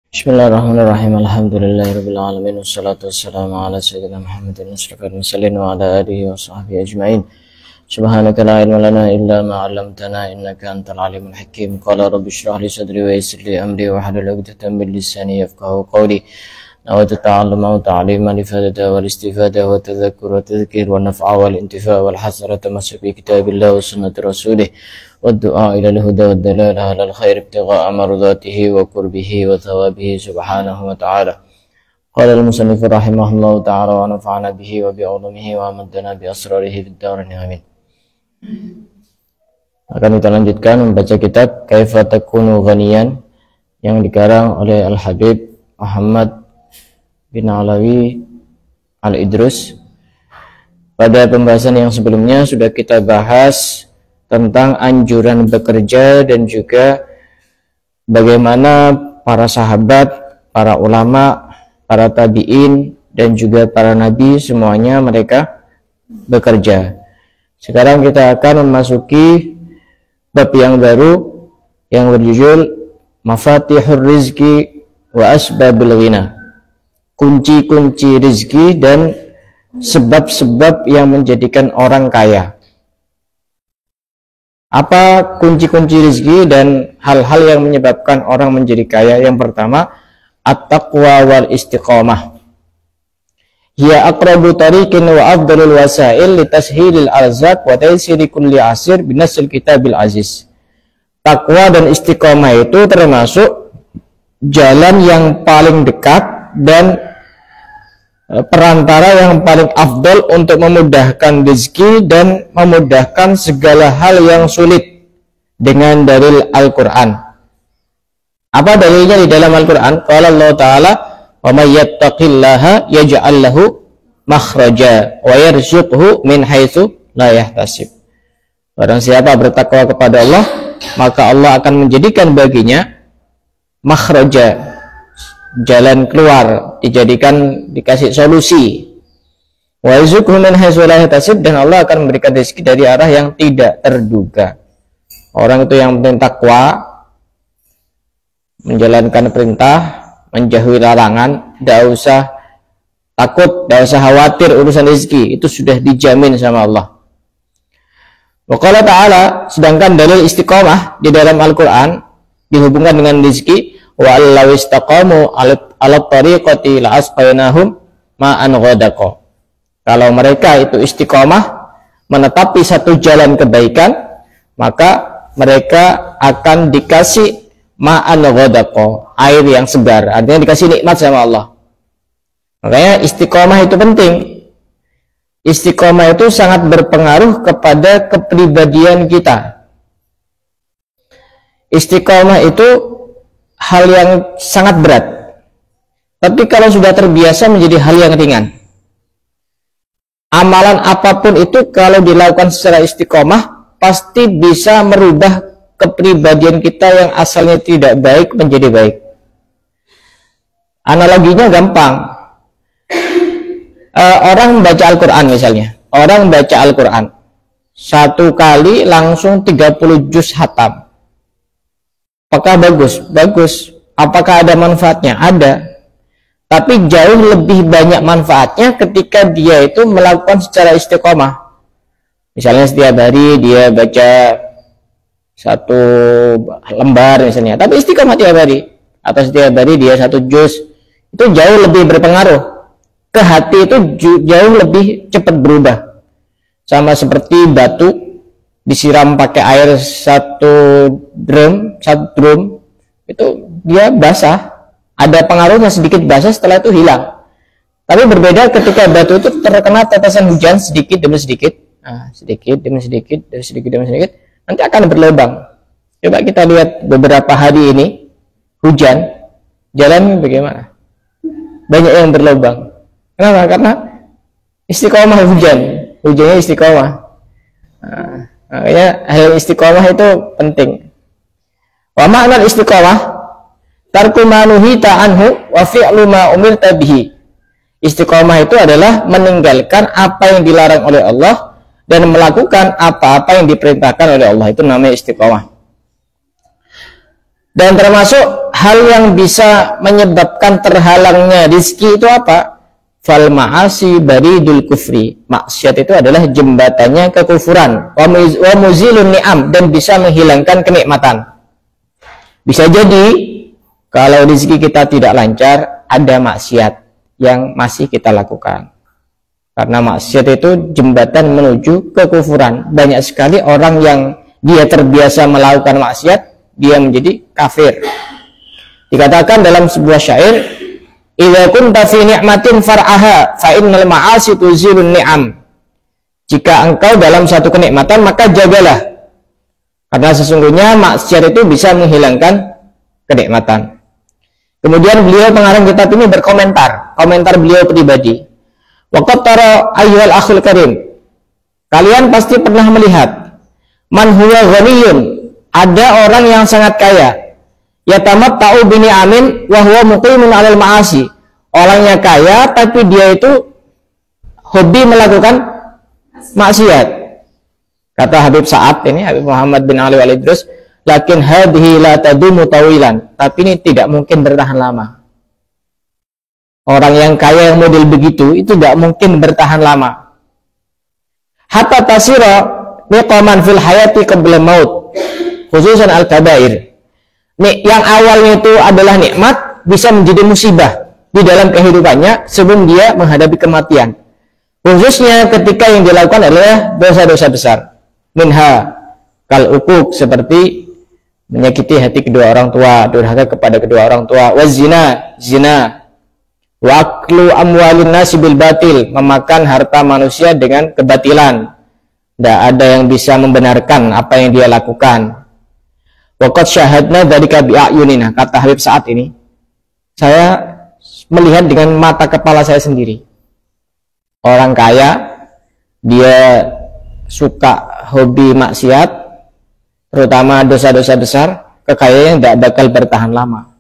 Bismillahirrahmanirrahim. Alhamdulillahirabbil alamin wassalatu wassalamu ala sayyidina Muhammadin asyrafil mursalin wa ala alihi wa sahbihi ajmain. Subhanaka la ilma lana illa ma 'allamtana innaka antal alimul hakim. Qala rabbi shrah li sadri wa yassir li amri wa hlul 'uqdatam min lisani yafqahu qawli. Nawaitu ta'alluma wa ta'lima li fadada wal istifada wa tadhakkur wa tadhkir wa naf'a wal intifa wal hasrata masuk bi kitabillah wa sunnati rasulih. والدعاء إلى الهدى والدلالة على الخير ابتغاء مرضاته وقربه وثوابه سبحانه وتعالى. قال المصنف رحمه الله تعالى ونفعنا به وبعلومه وأمدنا بأسراره في الدارين آمين. Akan kita lanjutkan membaca kitab Kaifa Takunu Ghaniyan yang dikarang oleh Al-Habib Muhammad bin Alawi Al-Idrus. Pada pembahasan yang sebelumnya sudah kita bahas tentang anjuran bekerja dan juga bagaimana para sahabat, para ulama, para tabi'in dan juga para nabi semuanya mereka bekerja. Sekarang kita akan memasuki bab yang baru yang berjudul Mafatihur Rizki wa Asbabil Ghina. Kunci-kunci rizki dan sebab-sebab yang menjadikan orang kaya. Apa kunci-kunci rezeki dan hal-hal yang menyebabkan orang menjadi kaya? Yang pertama, at-taqwa wal istiqamah. Hiya aqrabu tariqin wa afdalul wasail li tashhilil arzaq wa taysiri kulli asir binasil kitabil aziz. Takwa dan istiqamah itu termasuk jalan yang paling dekat dan perantara yang paling afdal untuk memudahkan rezeki dan memudahkan segala hal yang sulit dengan dalil Al-Quran. Apa dalilnya di dalam Al-Quran? Qala Allah Ta'ala, wa may yattaqillaha yaj'al lahu makhraja wa yarzuqhu min haitsu la yahtasib. Barang siapa bertakwa kepada Allah, maka Allah akan menjadikan baginya makhraja, jalan keluar, dikasih solusi. Wa yarzuqhu min haitsu la yahtasib, dan Allah akan memberikan rezeki dari arah yang tidak terduga. Orang itu yang penting takwa, menjalankan perintah, menjauhi larangan, tidak usah takut, tidak usah khawatir urusan rezeki, itu sudah dijamin sama Allah. Wa qala ta'ala, sedangkan dalil istiqomah di dalam Al-Quran dihubungkan dengan rezeki. Wa allaw istaqamu ala tariqati la asqainahum ma'an ghadaqa. Kalau mereka itu istiqomah menetapi satu jalan kebaikan, maka mereka akan dikasih ma'an ghadaqa, air yang segar, artinya dikasih nikmat sama Allah. Makanya istiqomah itu penting. Istiqomah itu sangat berpengaruh kepada kepribadian kita. Istiqomah itu hal yang sangat berat, tapi kalau sudah terbiasa menjadi hal yang ringan. Amalan apapun itu kalau dilakukan secara istiqomah pasti bisa merubah kepribadian kita yang asalnya tidak baik menjadi baik. Analoginya gampang. Orang baca Al-Quran misalnya, orang baca Al-Quran satu kali langsung 30 juz hatam. Apakah bagus? Bagus. Apakah ada manfaatnya? Ada. Tapi jauh lebih banyak manfaatnya ketika dia itu melakukan secara istiqomah. Misalnya setiap hari dia baca satu lembar misalnya, tapi istiqomah tiap hari. Atau setiap hari dia satu juz. Itu jauh lebih berpengaruh. Ke hati itu jauh lebih cepat berubah. Sama seperti batu disiram pakai air satu drum, itu dia basah, ada pengaruhnya sedikit basah, setelah itu hilang. Tapi berbeda ketika batu itu terkena tetesan hujan sedikit demi sedikit, sedikit demi sedikit, dari sedikit demi sedikit, nanti akan berlubang. Coba kita lihat beberapa hari ini hujan, jalan bagaimana? Banyak yang berlubang. Kenapa? Karena istiqomah hujannya istiqomah. Makanya hal istiqomah itu penting. Wa ma'na istiqomah tarku ma nuhita anhu wa fi'lu ma umirta bihi. Istiqomah itu adalah meninggalkan apa yang dilarang oleh Allah dan melakukan apa-apa yang diperintahkan oleh Allah. Itu namanya istiqomah. Dan termasuk hal yang bisa menyebabkan terhalangnya rezeki itu apa? Fal ma'asi baridul kufri. Maksiat itu adalah jembatannya kekufuran. Wa muzilun ni'am, dan bisa menghilangkan kenikmatan. Bisa jadi kalau rezeki kita tidak lancar, ada maksiat yang masih kita lakukan. Karena maksiat itu jembatan menuju kekufuran. Banyak sekali orang yang dia terbiasa melakukan maksiat, dia menjadi kafir. Dikatakan dalam sebuah syair, idza kunta fi ni'matin far'aha fa innal ma'asi tuzilun ni'am. Jika engkau dalam satu kenikmatan, maka jagalah, karena sesungguhnya maksiat itu bisa menghilangkan kenikmatan. Kemudian beliau pengarang kitab ini berkomentar, komentar beliau pribadi. Waqad tara ayyuhal akhul karim, kalian pasti pernah melihat man huwa ghaniyun, ada orang yang sangat kaya, yatamatta'u bi ni'amin wa huwa muqimun 'alal ma'asi. Orangnya kaya tapi dia itu hobi melakukan maksiat. Kata Habib Sa'ad ini, Habib Muhammad bin Ali Al-Idrus, lakin hadhihi la tadumu tawilan, tapi ini tidak mungkin bertahan lama. Orang yang kaya yang model begitu itu tidak mungkin bertahan lama. Hatta tasira niqaman fil hayati qabla maut, khususan al-kabair. Yang awalnya itu adalah nikmat bisa menjadi musibah di dalam kehidupannya sebelum dia menghadapi kematian. Khususnya ketika yang dilakukan adalah dosa-dosa besar. Minha kal uquq, seperti menyakiti hati kedua orang tua, durhaka kepada kedua orang tua, wazina, zina, wa aklu amwalin nasi bil batil, memakan harta manusia dengan kebatilan. Tidak ada yang bisa membenarkan apa yang dia lakukan. Waqad syahadna dzalika bi a'yunina, kata Habib Sa'ad ini, saya melihat dengan mata kepala saya sendiri. Orang kaya, dia suka hobi maksiat, terutama dosa-dosa besar, kekayaannya tidak bakal bertahan lama.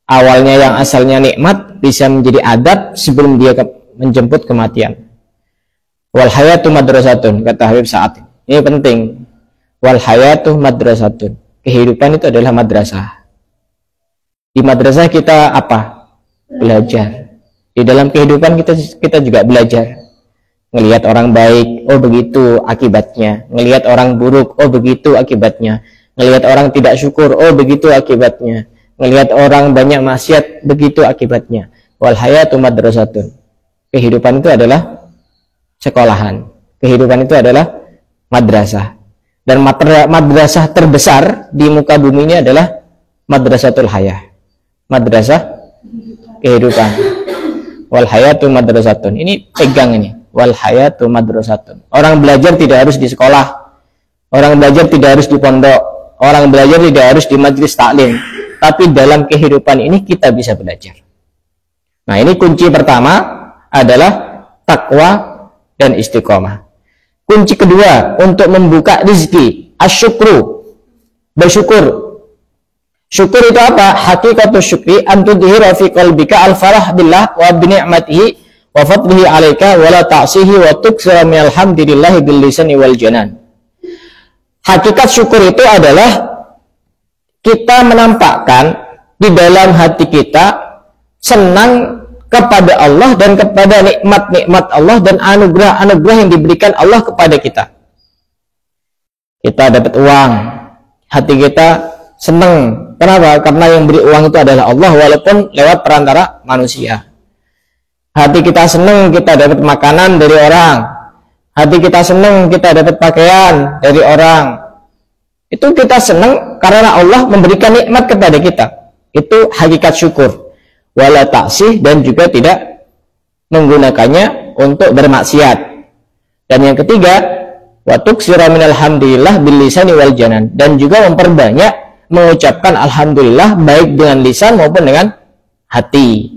Awalnya yang asalnya nikmat bisa menjadi adab sebelum dia menjemput kematian. Wal hayatu madrasatun, kata Habib Sa'ad. Ini penting. Wal hayatu madrasatun. Kehidupan itu adalah madrasah. Di madrasah kita apa? Belajar. Di dalam kehidupan kita juga belajar. Ngelihat orang baik, oh begitu akibatnya. Ngelihat orang buruk, oh begitu akibatnya. Ngelihat orang tidak syukur, oh begitu akibatnya. Ngelihat orang banyak maksiat, begitu akibatnya. Wal hayatu madrasatun. Kehidupan itu adalah sekolahan. Kehidupan itu adalah madrasah. Dan madrasah terbesar di muka bumi ini adalah madrasatul hayah. Madrasah kehidupan. Wal hayatu madrasatun. Ini pegang ini. Wal hayatu madrasatun. Orang belajar tidak harus di sekolah. Orang belajar tidak harus di pondok. Orang belajar tidak harus di majelis taklim. Tapi dalam kehidupan ini kita bisa belajar. Nah, ini kunci pertama adalah takwa dan istiqomah. Kunci kedua untuk membuka rezeki, asyukru, bersyukur. Syukur itu apa? Hakikatus syukri an tudhira fi qalbika al-farah billah wa bi ni'matihi wa fadlihi 'alaika wa la ta'sihi wa tuksira min alhamdulillah bil lisani wal janan. Hakikat syukur itu adalah kita menampakkan di dalam hati kita senang kepada Allah dan kepada nikmat-nikmat Allah dan anugerah-anugerah yang diberikan Allah kepada kita. Kita dapat uang, hati kita senang. Kenapa? Karena yang beri uang itu adalah Allah, walaupun lewat perantara manusia. Hati kita senang kita dapat makanan dari orang. Hati kita senang kita dapat pakaian dari orang. Itu kita senang karena Allah memberikan nikmat kepada kita. Itu hakikat syukur. Wala ta'sih, dan juga tidak menggunakannya untuk bermaksiat. Dan yang ketiga, wa tuksira minal hamdillah bil lisani wal janan, dan juga memperbanyak mengucapkan alhamdulillah baik dengan lisan maupun dengan hati.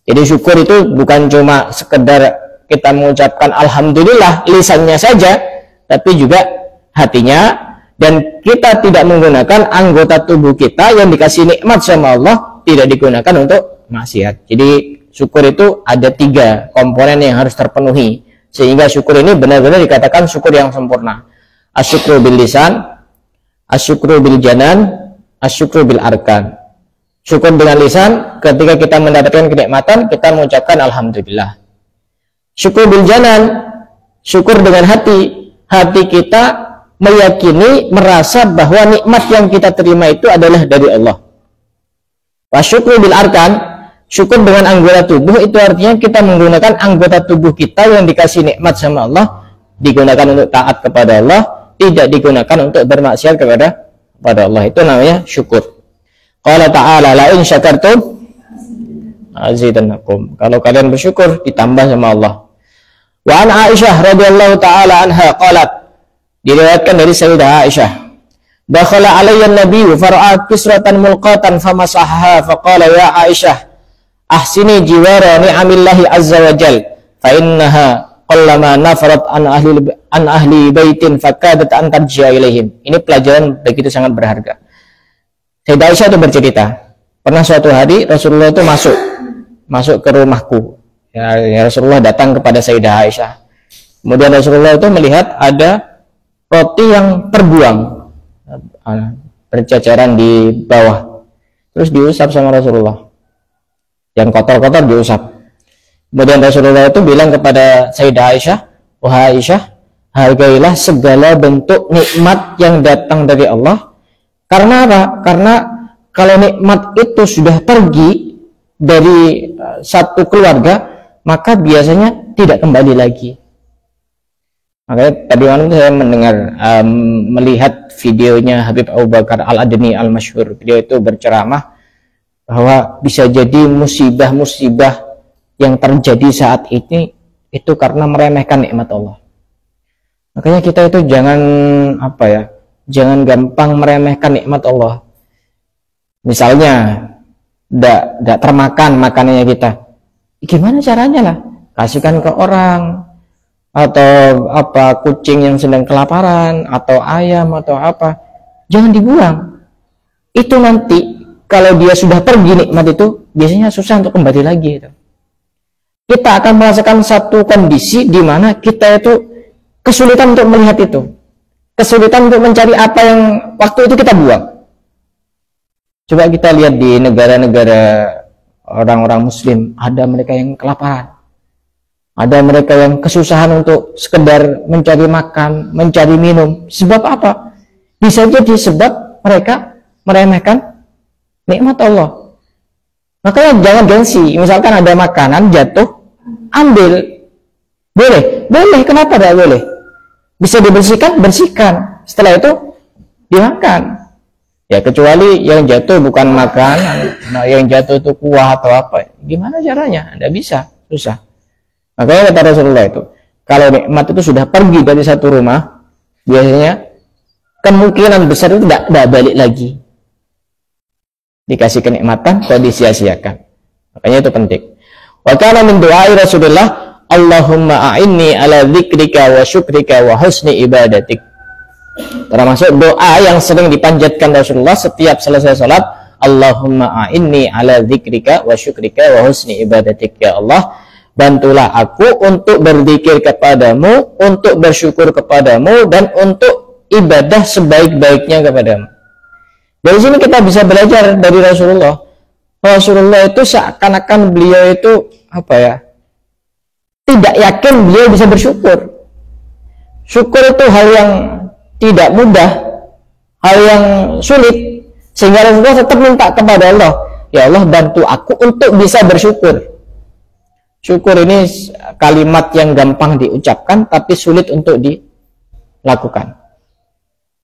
Jadi syukur itu bukan cuma sekedar kita mengucapkan alhamdulillah lisannya saja, tapi juga hatinya. Dan kita tidak menggunakan anggota tubuh kita yang dikasih nikmat sama Allah tidak digunakan untuk maksiat. Jadi syukur itu ada 3 komponen yang harus terpenuhi sehingga syukur ini benar-benar dikatakan syukur yang sempurna. Asyukru bil lisan, asyukru bil janan, asyukru bil arkan. Syukur dengan lisan, ketika kita mendapatkan kenikmatan, kita mengucapkan alhamdulillah. Syukur bil janan, syukur dengan hati. Hati kita meyakini, merasa bahwa nikmat yang kita terima itu adalah dari Allah. Wa syukur bil arkan, syukur dengan anggota tubuh, itu artinya kita menggunakan anggota tubuh kita yang dikasih nikmat sama Allah, digunakan untuk taat kepada Allah, tidak digunakan untuk bermaksiat kepada Allah. Itu namanya syukur. Qala ta'ala la in syakartum azidannakum. Kalau kalian bersyukur ditambah sama Allah. Wa an Aisyah radhiyallahu taala anha qalat, diriwayatkan dari Sayyidah Aisyah, dakhala alayya an-nabiy fara'a kisratan mulqatan famasahaha faqala ya Aisyah ahsini jiwara ni'amillahi azza wa jal fa innaha qallama nafarat an ahli baitin fakadat an tarji'a ilaihim. Ini pelajaran begitu sangat berharga. Sayyidah Aisyah itu bercerita, pernah suatu hari Rasulullah itu masuk ke rumahku. Ya, Rasulullah datang kepada Sayyidah Aisyah. Kemudian Rasulullah itu melihat ada roti yang terbuang berceceran di bawah, terus diusap sama Rasulullah, yang kotor-kotor diusap. Kemudian Rasulullah itu bilang kepada Sayyidah Aisyah, wahai Aisyah, hargailah segala bentuk nikmat yang datang dari Allah. Karena apa? Karena kalau nikmat itu sudah pergi dari satu keluarga, maka biasanya tidak kembali lagi. Makanya tadi malam saya mendengar, melihat videonya Habib Abu Bakar Al-Adni Al-Masyhur. Beliau itu berceramah bahwa bisa jadi musibah-musibah yang terjadi saat ini itu karena meremehkan nikmat Allah. Makanya kita itu jangan jangan gampang meremehkan nikmat Allah. Misalnya tidak termakan makanannya kita, gimana caranya lah? Kasihkan ke orang, atau kucing yang sedang kelaparan, atau ayam, atau apa, jangan dibuang. Itu nanti kalau dia sudah pergi nikmat itu biasanya susah untuk kembali lagi. Kita akan merasakan satu kondisi di mana kita itu kesulitan untuk melihat itu, kesulitan untuk mencari apa yang waktu itu kita buang. Coba kita lihat di negara-negara orang-orang Muslim, ada mereka yang kelaparan, ada mereka yang kesusahan untuk sekedar mencari makan, mencari minum. Sebab apa? Bisa jadi sebab mereka meremehkan nikmat Allah. Makanya jangan gengsi. Misalkan ada makanan jatuh, ambil. Boleh? Boleh. Kenapa tidak boleh? Bisa dibersihkan? Bersihkan. Setelah itu dimakan. Ya kecuali yang jatuh bukan makanan, yang jatuh itu kuah atau apa. Gimana caranya? Tidak bisa. Susah. Makanya kata Rasulullah itu, kalau nikmat itu sudah pergi dari satu rumah, biasanya kemungkinan besar itu tidak balik lagi. Dikasih kenikmatan, kok disia-siakan. Makanya itu penting. Wa kana min du'ai Rasulullah, Allahumma a'inni ala dzikrika wa syukrika wa husni ibadatik. Termasuk doa yang sering dipanjatkan Rasulullah setiap selesai salat, Allahumma a'inni ala dzikrika wa syukrika wa husni ibadatik. Ya Allah, bantulah aku untuk berzikir kepadamu, untuk bersyukur kepadamu, dan untuk ibadah sebaik-baiknya kepadamu. Dari sini kita bisa belajar dari Rasulullah. Rasulullah itu seakan-akan beliau itu tidak yakin beliau bisa bersyukur. Syukur itu hal yang tidak mudah, hal yang sulit, sehingga Rasulullah tetap minta kepada Allah, ya Allah bantu aku untuk bisa bersyukur. Syukur ini kalimat yang gampang diucapkan tapi sulit untuk dilakukan.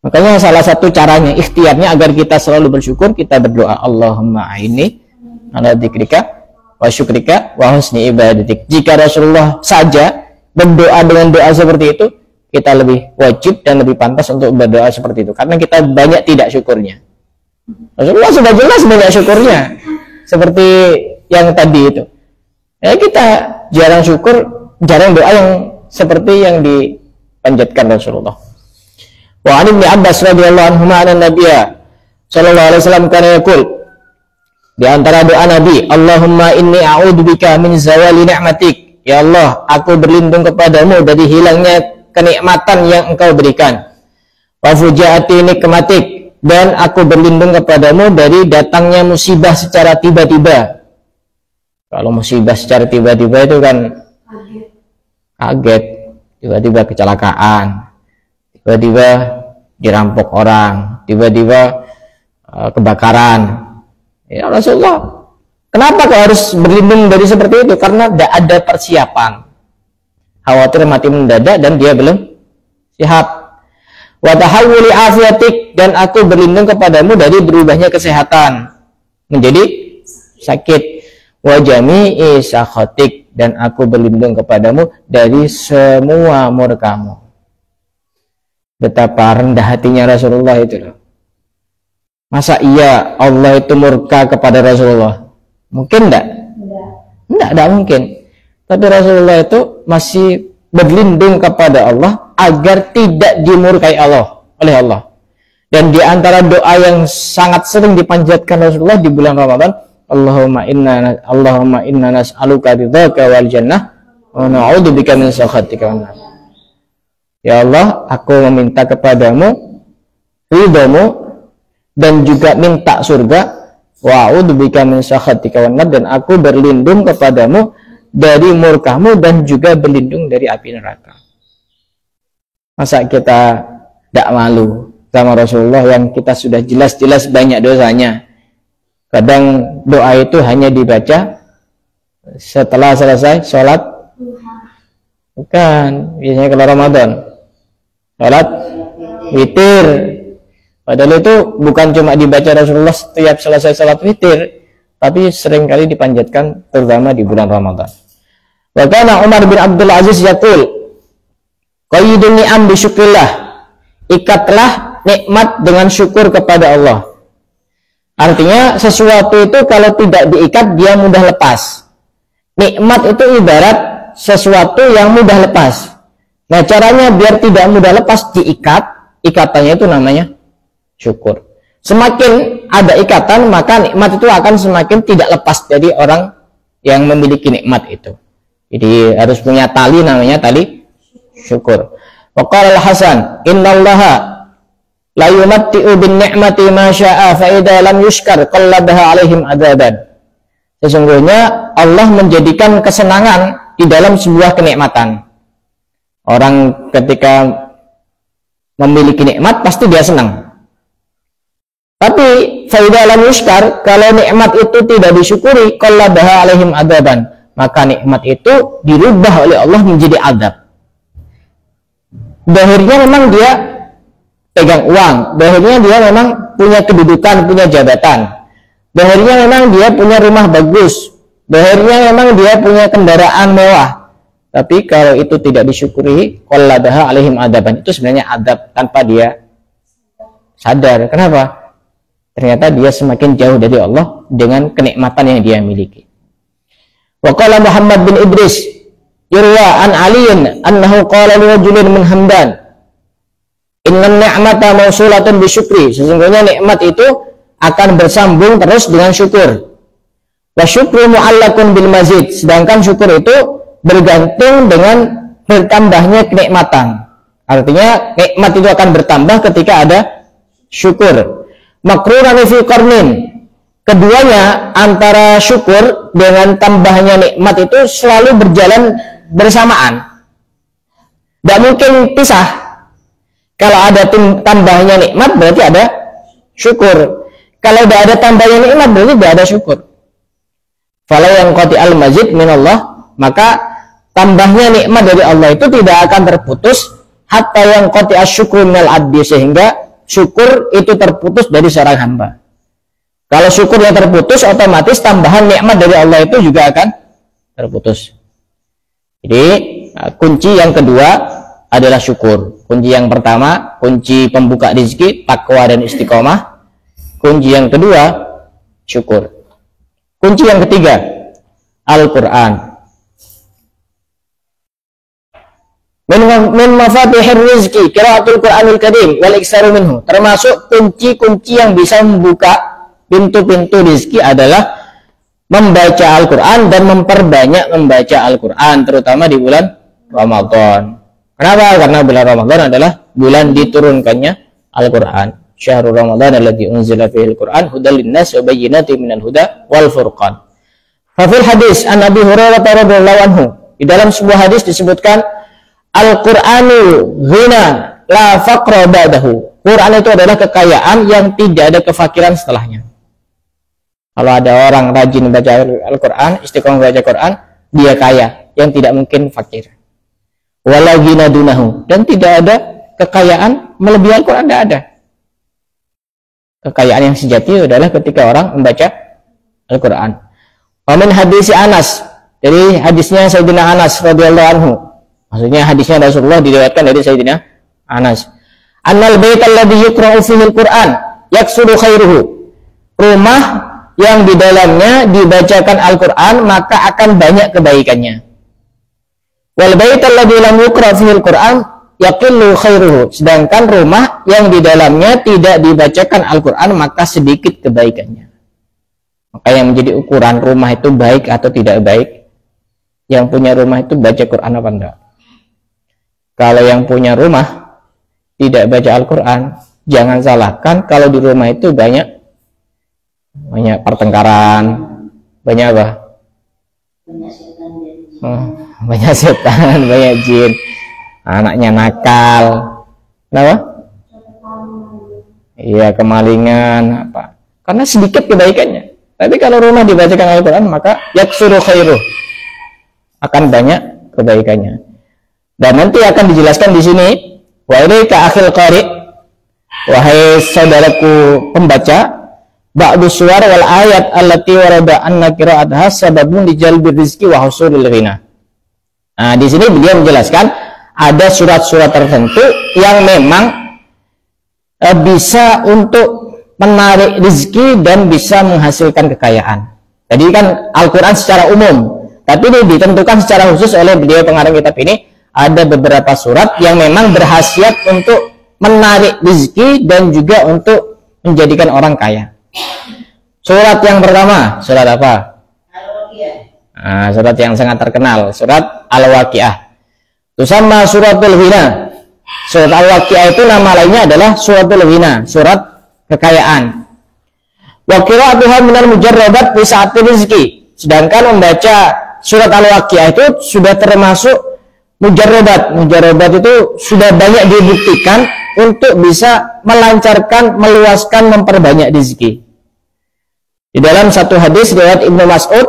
Makanya salah satu caranya, ikhtiarnya agar kita selalu bersyukur, kita berdoa, Allahumma a'inni ala dzikrika wa syukrika wa husni ibadatik. Jika Rasulullah saja berdoa dengan doa seperti itu, kita lebih wajib dan lebih pantas untuk berdoa seperti itu, karena kita banyak tidak syukurnya. Rasulullah sudah jelas banyak syukurnya, seperti yang tadi itu. Ya, kita jarang syukur, jarang doa yang seperti yang dipanjatkan Rasulullah. Wa an Ibnu Abbas radhiyallahu anhu anna Nabiyya sallallahu alaihi wasallam kana yaqul, di antara doa Nabi, Allahumma inni a'udzubika min zawali ni'matik. Ya Allah, aku berlindung kepadamu dari hilangnya kenikmatan yang engkau berikan. Wa fujaati nikmatik, dan aku berlindung kepadamu dari datangnya musibah secara tiba-tiba. Kalau musibah secara tiba-tiba itu kan kaget, tiba-tiba kecelakaan, tiba-tiba dirampok orang, tiba-tiba kebakaran. Ya Rasulullah, kenapa kau harus berlindung dari seperti itu? Karena tidak ada persiapan. Khawatir mati mendadak dan dia belum siap. Wa tahawuli afiatik, dan aku berlindung kepadamu dari berubahnya kesehatan menjadi sakit. Wa jami'i sakhatik, dan aku berlindung kepadamu dari semua murkamu. Betapa rendah hatinya Rasulullah itu loh. Masa iya Allah itu murka kepada Rasulullah? Mungkin enggak? Enggak mungkin. Tapi Rasulullah itu masih berlindung kepada Allah agar tidak dimurkai Allah oleh Allah. Dan di antara doa yang sangat sering dipanjatkan Rasulullah di bulan Ramadan, Allahumma inna nas'aluka ridhaka wal jannah wa na'udzubika min sakhatika wan nar. Ya Allah, aku meminta kepadamu ridhamu dan juga minta surga, wa a'udzubika min sakhatika wan nar, dan aku berlindung kepadamu dari murkamu dan juga berlindung dari api neraka. Masa kita tidak malu sama Rasulullah yang kita sudah jelas-jelas banyak dosanya? Kadang doa itu hanya dibaca setelah selesai sholat. Bukan, biasanya kalau Ramadan sholat witir. Padahal itu bukan cuma dibaca Rasulullah setiap selesai sholat witir, tapi seringkali dipanjatkan terutama di bulan Ramadan. Wa kana Umar bin Abdul Aziz yaqul, qayyidun ni'am bi syukrillah, ikatlah nikmat dengan syukur kepada Allah. Artinya sesuatu itu kalau tidak diikat dia mudah lepas. Nikmat itu ibarat sesuatu yang mudah lepas. Nah, caranya biar tidak mudah lepas diikat, ikatannya itu namanya syukur. Semakin ada ikatan, maka nikmat itu akan semakin tidak lepas dari orang yang memiliki nikmat itu. Jadi harus punya tali, namanya tali syukur. Wa qala al-Hasan, innallaha la yumatti'u bin ni'mati ma syaa fa idza lam yushkar qallabaha 'alaihim adaban. Sesungguhnya Allah menjadikan kesenangan di dalam sebuah kenikmatan. Orang ketika memiliki nikmat pasti dia senang. Tapi faidah lam yushkar, kalau nikmat itu tidak disyukuri, qallabaha 'alaihim adaban, maka nikmat itu dirubah oleh Allah menjadi azab. Zahirnya memang dia pegang uang, zahirnya dia memang punya kedudukan, punya jabatan, zahirnya memang dia punya rumah bagus, zahirnya memang dia punya kendaraan mewah. Tapi kalau itu tidak disyukuri, qallabaha 'alaihim adaban, itu sebenarnya azab tanpa dia sadar. Kenapa? Ternyata dia semakin jauh dari Allah dengan kenikmatan yang dia miliki. Wa qala Muhammad bin Idris, yurwa an aliyin annahu qala li rajulin min Hamdan, inna ni'mata mausulatun bi syukri. Sesungguhnya nikmat itu akan bersambung terus dengan syukur. Wa syukru mu'allakun bil mazid. Sedangkan syukur itu bergantung dengan bertambahnya kenikmatan. Artinya nikmat itu akan bertambah ketika ada syukur. Makrunan fi qarnin, keduanya antara syukur dengan tambahnya nikmat itu selalu berjalan bersamaan, tidak mungkin pisah. Kalau ada tambahnya nikmat berarti ada syukur, kalau tidak ada tambahnya nikmat berarti tidak ada syukur. Fala yang qati al mazid min Allah, maka tambahnya nikmat dari Allah itu tidak akan terputus hatta yang qati asyukru minal abdi, sehingga syukur itu terputus dari seorang hamba. Kalau syukur yang terputus, otomatis tambahan nikmat dari Allah itu juga akan terputus. Jadi kunci yang kedua adalah syukur. Kunci yang pertama, kunci pembuka rezeki, takwa dan istiqomah. Kunci yang kedua, syukur. Kunci yang ketiga, Al-Quran. Min mafatihir rizki qiraatul Qur'anil Karim wal iksaru minhu. Termasuk kunci-kunci yang bisa membuka pintu-pintu rizki adalah membaca Al-Quran dan memperbanyak membaca Al-Quran, terutama di bulan Ramadan. Kenapa? Karena bulan Ramadan adalah bulan diturunkannya Al-Quran. syahrul ramadan alladzi unzila fihi al-Qur'an hudal lin-nas wa bayyinatin minal huda wal furqan. Fa fil hadis an Abi Hurairah radhiyallahu anhu, di dalam sebuah hadis disebutkan Al-Qur'anu ghina la faqra ba'dahu. Quran itu adalah kekayaan yang tidak ada kefakiran setelahnya. Kalau ada orang rajin baca Al-Quran, istiqomah baca Quran, dia kaya, yang tidak mungkin fakir. Wala ghina dunahu, dan tidak ada kekayaan melebihi Al-Quran, tidak ada. Kekayaan yang sejati adalah ketika orang membaca Al-Quran. Wa min hadisi Anas, dari hadisnya Sayyidina Anas radhiyallahu anhu. Maksudnya hadisnya Rasulullah diriwayatkan dari Sayyidina Anas. Annal baital ladzi yuqra'u fihi al-Qur'an yaksuru khairuhu. Rumah yang di dalamnya dibacakan Al-Qur'an maka akan banyak kebaikannya. Wal baital ladzi lam yuqra' fihi al-Qur'an yaqillu khairuhu. Sedangkan rumah yang di dalamnya tidak dibacakan Al-Qur'an maka sedikit kebaikannya. Maka yang menjadi ukuran rumah itu baik atau tidak baik, yang punya rumah itu baca Quran apa enggak. Kalau yang punya rumah tidak baca Al-Quran, jangan salahkan kalau di rumah itu banyak pertengkaran, banyak apa? Banyak setan, banyak jin, anaknya nakal, kenapa? Iya, kemalingan, apa? Karena sedikit kebaikannya. Tapi kalau rumah dibacakan Al-Quran, maka yaksuru khairuh, akan banyak kebaikannya. Dan nanti akan dijelaskan di sini, wa ilaika akhil qari, wahai saudaraku pembaca, ba'du suwar wal ayat allati warada anna qira'atha sababun li jalbi rizqi wa husulil ghina. Nah, di sini beliau menjelaskan ada surat-surat tertentu yang memang bisa untuk menarik rezeki dan bisa menghasilkan kekayaan. Jadi kan Al-Quran secara umum, tapi ini ditentukan secara khusus oleh beliau pengarang kitab ini. Ada beberapa surat yang memang berkhasiat untuk menarik rezeki dan juga untuk menjadikan orang kaya. Surat yang pertama, surat apa? Al-Waqiah. Surat yang sangat terkenal, surat Al-Waqiah. Itu sama suratul Ghina. Surat Al-Waqiah itu nama lainnya adalah suratul Ghina, surat kekayaan. Wa qira'atuha minal mujarrabat fi sa'atir rizqi. Sedangkan membaca surat Al-Waqiah itu sudah termasuk mujarrabat. Mujarrabat itu sudah banyak dibuktikan untuk bisa melancarkan, meluaskan, memperbanyak rezeki. Di dalam satu hadis riwayat Ibnu Mas'ud,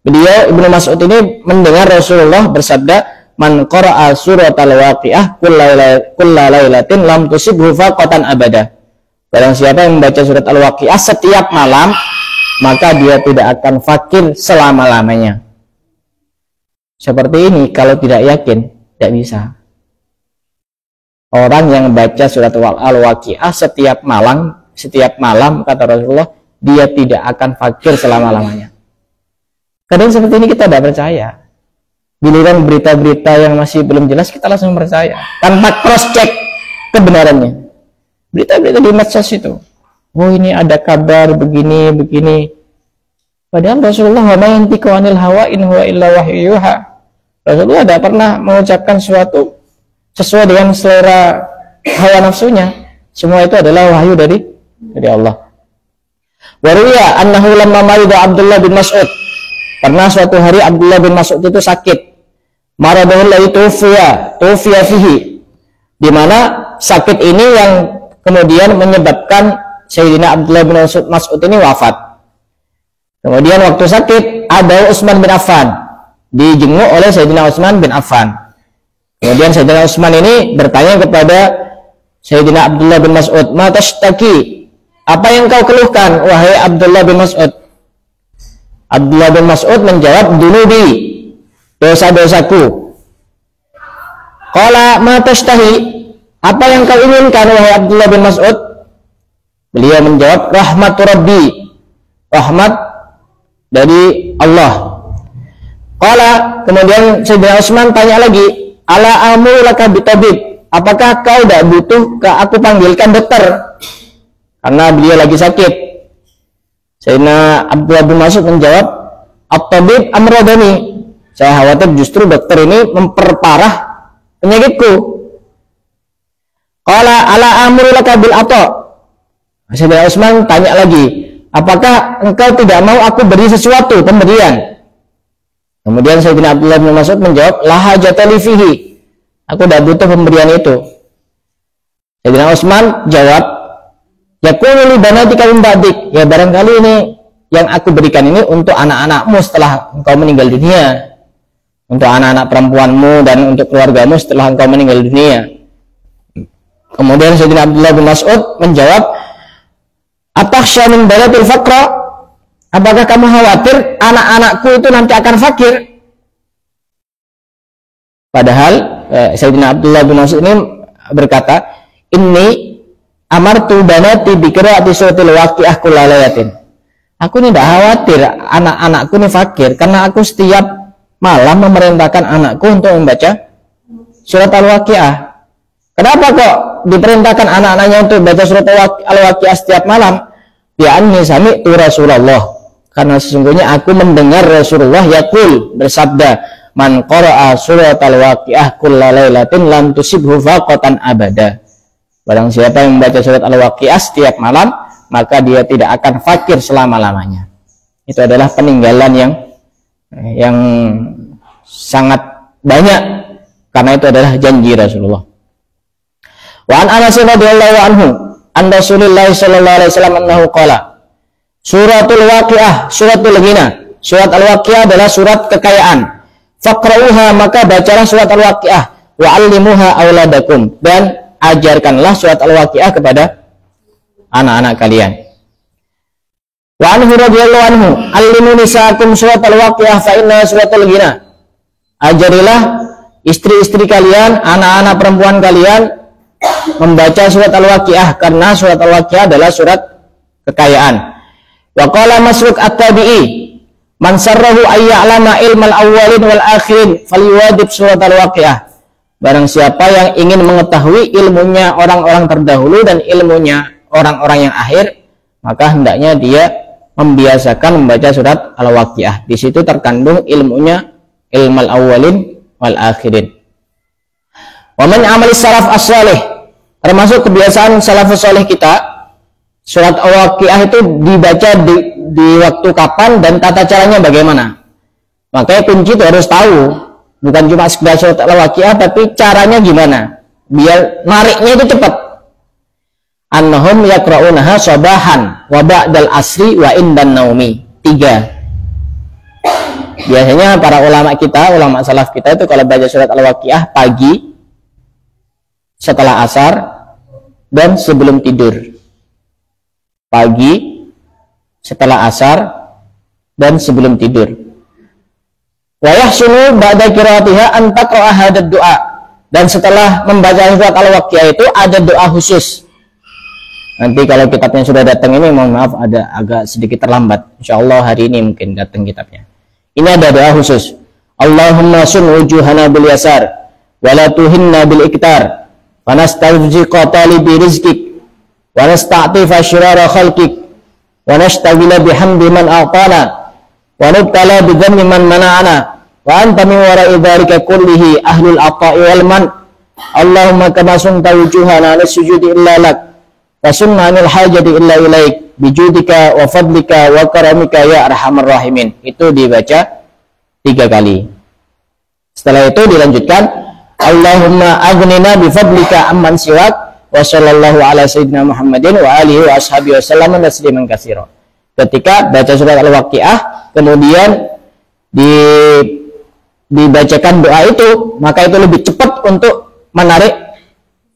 Ibnu Mas'ud ini mendengar Rasulullah bersabda, "Man qara'a surat al-Waqiah kulla lailatin lam tusibhu faqatan abada." Barang siapa yang membaca surat Al-Waqiah setiap malam, maka dia tidak akan fakir selama-lamanya. Seperti ini kalau tidak yakin, tidak bisa. Orang yang baca surat Al-Waqiah setiap malam, kata Rasulullah, dia tidak akan fakir selama-lamanya. Kadang seperti ini kita tidak percaya. Giliran berita-berita yang masih belum jelas, kita langsung percaya tanpa cross check kebenarannya. Berita-berita di medsos itu, oh ini ada kabar begini. Padahal Rasulullah wa ma yantiqu 'anil hawa in huwa illa wahyu yuha. Rasulullah tidak pernah mengucapkan sesuatu sesuai dengan selera hawa nafsunya. Semua itu adalah wahyu dari Allah. Waruya annahu lamma marida Abdullah bin Mas'ud. Karena suatu hari Abdullah bin Mas'ud itu sakit. Maradahul ladzi tufiya fihi. Di mana sakit ini yang kemudian menyebabkan Sayyidina Abdullah bin Mas'ud ini wafat. Kemudian waktu sakit ada Utsman bin Affan, dijenguk oleh Sayyidina Utsman bin Affan. Kemudian Sayyidina Utsman ini bertanya kepada Sayyidina Abdullah bin Mas'ud, "Ma tashtaki?" Apa yang kau keluhkan wahai Abdullah bin Mas'ud? Abdullah bin Mas'ud menjawab, "Dunubi, dosa-dosaku." Qala ma tashtahi? Apa yang kau inginkan wahai Abdullah bin Mas'ud? Beliau menjawab, "Rahmatu Rabbi." Rahmat dari Allah. Qala, kemudian Sayyidina Utsman tanya lagi, "Ala amulaka bitabib?" Apakah kau tidak butuh aku panggilkan dokter? Karena beliau lagi sakit. Sayyidina Abdullah bin Mas'ud menjawab, "At-tabib amradani." Saya khawatir justru dokter ini memperparah penyakitku. Qala ala amrulaka bil ata? Sayyidina Utsman tanya lagi, apakah engkau tidak mau aku beri sesuatu pemberian? Kemudian Sayyidina Abdullah bin Mas'ud menjawab, la hajata li fihi, aku tidak butuh pemberian itu. Sayyidina Utsman jawab, yakunu li banatika min ba'dik, ya barangkali ini yang aku berikan ini untuk anak-anakmu setelah engkau meninggal dunia, untuk anak-anak perempuanmu dan untuk keluargamu setelah engkau meninggal dunia. Kemudian Sayyidina Abdullah bin Mas'ud menjawab, atakhsha min balatil faqra, apakah kamu khawatir anak-anakku itu nanti akan fakir? Padahal Sayyidina Abdullah bin Mas'ud ini berkata, inni amartu banati bi qiraati suratil waqiah kullalayatin. Aku ini tidak khawatir anak-anakku ini fakir, karena aku setiap malam memerintahkan anakku untuk membaca surat Al-Waqiah. Kenapa kok diperintahkan anak-anaknya untuk baca surat Al-Waqiah setiap malam? Ya anni sami'tu Rasulullah, karena sesungguhnya aku mendengar Rasulullah yaqul, bersabda, man qara'a surat Al-Waqiah kullalailatin lam tusibhu faqatan abada. Barang siapa yang membaca surat Al-Waqiah setiap malam, maka dia tidak akan fakir selama-lamanya. Itu adalah peninggalan yang sangat banyak, karena itu adalah janji Rasulullah. Wa an Anas radhiyallahu anhu an Rasulillah sallallahu alaihi wasallam annahu qala, suratul waqiah suratul ghina. Surat Al-Waqiah adalah surat kekayaan. Faqra'uha, maka bacalah surat Al-Waqiah, wa 'allimuha auladakum, dan ajarkanlah surat Al-Waqiah kepada anak-anak kalian. Wa anhu radhiyallahu anhu, allimu nisaakum surat Al-Waqiah fa inna suratul ghina. Ajarilah istri-istri kalian, anak-anak perempuan kalian membaca surat Al-Waqiah, karena surat Al-Waqiah adalah surat kekayaan. Wa qala Masruq at-Tabi'i, man sarrahu ay ya'lama ilmal awwalin wal akhirin falyuwadib surat Al-Waqiah. Barang siapa yang ingin mengetahui ilmunya orang-orang terdahulu dan ilmunya orang-orang yang akhir, maka hendaknya dia membiasakan membaca surat Al-Waqiah. Di situ terkandung ilmunya ilmal awwalin wal akhirin. Wa man amali salaf as-salih, termasuk kebiasaan salafus salih kita, surat Al-Waqiah itu dibaca di waktu kapan dan tata caranya bagaimana. Makanya kunci itu harus tahu, bukan cuma sekedar surat Al-Waqiah, tapi caranya gimana biar nariknya itu cepat. Annahum yaqra'unaha sabahan wa ba'dal asri wa indan naumi. 3. Biasanya para ulama kita, ulama salaf kita itu kalau baca surat Al-Waqiah pagi, setelah asar, dan sebelum tidur. Pagi, setelah asar, dan sebelum tidur. Wa yahsunu ba'da qiraatiha an taqra'a hadad du'a. Dan setelah membaca surat Al-Waqiah itu ada doa khusus. Nanti kalau kitabnya sudah datang ini, mohon maaf ada agak sedikit terlambat. Insyaallah hari ini mungkin datang kitabnya. Ini ada doa khusus. Allahumma sun wujuhana bil yasar wa la tuhinna bil iktar wa nastawziqa talibi rizqik wa nasta'tifa syirara khalqik wa nashtagila bihamdi man a'tana wa nubtala bi dhammi man mana'ana wa anta min wara'i dhalika kullihi ahlul ata'i wal man. Allahumma kama sunta wujuhana lis-sujudi illa lak wa sunna anil hajati illa ilaik bijudika wa fadlika wa karamika ya arhamar rahimin. Itu dibaca 3 kali. Setelah itu dilanjutkan, Allahumma aghnina bi fadlika amman siwak wa sallallahu ala sayyidina Muhammadin wa alihi wa ashabihi wasallam tasliman katsira. Ketika baca surat Al-Waqiah kemudian dibacakan doa itu, maka itu lebih cepat untuk menarik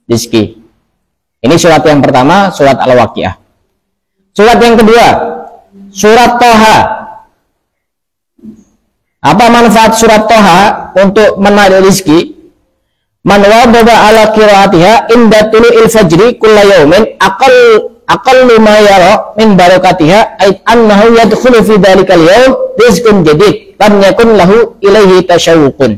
rezeki. Ini surat yang pertama, surat Al-Waqiah. Surat yang kedua, surat Thaha. Apa manfaat surat Thaha untuk menarik rezeki? Man wadaba ala qiraatiha inda tulu'il fajri kulla yaumin aqallu ma yara min barakatiha ay annahu yadkhulu fi dhalikal yaum rizqun jadid lam yakun lahu ilaihi tasyawuqun.